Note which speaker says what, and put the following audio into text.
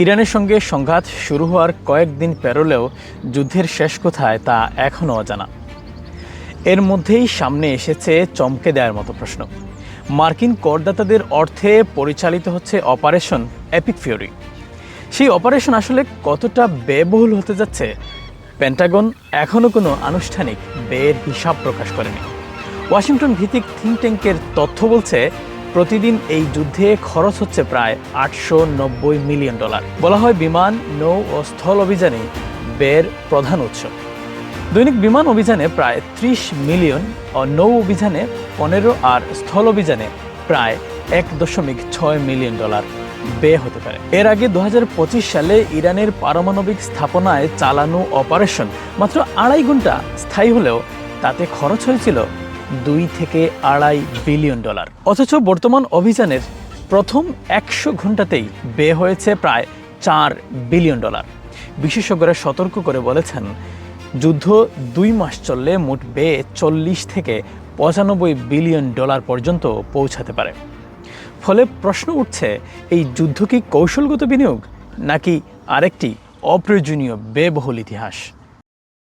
Speaker 1: ইরানের সঙ্গে সংঘাত শুরু হওয়ার কয়েকদিন পেরোলেও যুদ্ধের শেষ কোথায় তা এখনও অজানা। এর মধ্যেই সামনে এসেছে চমকে দেওয়ার মতো প্রশ্ন। মার্কিন করদাতাদের অর্থে পরিচালিত হচ্ছে অপারেশন এপিক ফিউরি। সেই অপারেশন আসলে কতটা ব্যয়বহুল হতে যাচ্ছে? পেন্টাগন এখনও কোনো আনুষ্ঠানিক ব্যয়ের হিসাব প্রকাশ করেনি। ওয়াশিংটন ভিত্তিক থিঙ্ক ট্যাঙ্কের তথ্য বলছে প্রতিদিন এই যুদ্ধে খরচ হচ্ছে প্রায় $890 মিলিয়ন। বলা হয় বিমান, নৌ ও স্থল অভিযানে ব্যয়ের প্রধান উৎস। দৈনিক বিমান অভিযানে প্রায় 30 মিলিয়ন ও নৌ অভিযানে 15 আর স্থল অভিযানে প্রায় $1.6 মিলিয়ন ব্যয় হতে পারে। এর আগে 2025 সালে ইরানের পারমাণবিক স্থাপনায় চালানো অপারেশন মাত্র 2.5 ঘন্টা স্থায়ী হলেও তাতে খরচ হয়েছিল $2 থেকে $2.5 বিলিয়ন। অথচ বর্তমান অভিযানের প্রথম 100 ঘন্টাতেই ব্যয় হয়েছে প্রায় $4 বিলিয়ন। বিশেষজ্ঞরা সতর্ক করে বলেছেন, যুদ্ধ 2 মাস চললে মোট ব্যয় $40 থেকে $95 বিলিয়ন পর্যন্ত পৌঁছাতে পারে। ফলে প্রশ্ন উঠছে, এই যুদ্ধ কি কৌশলগত বিনিয়োগ নাকি আরেকটি অপ্রয়োজনীয় ব্যয়বহুল ইতিহাস?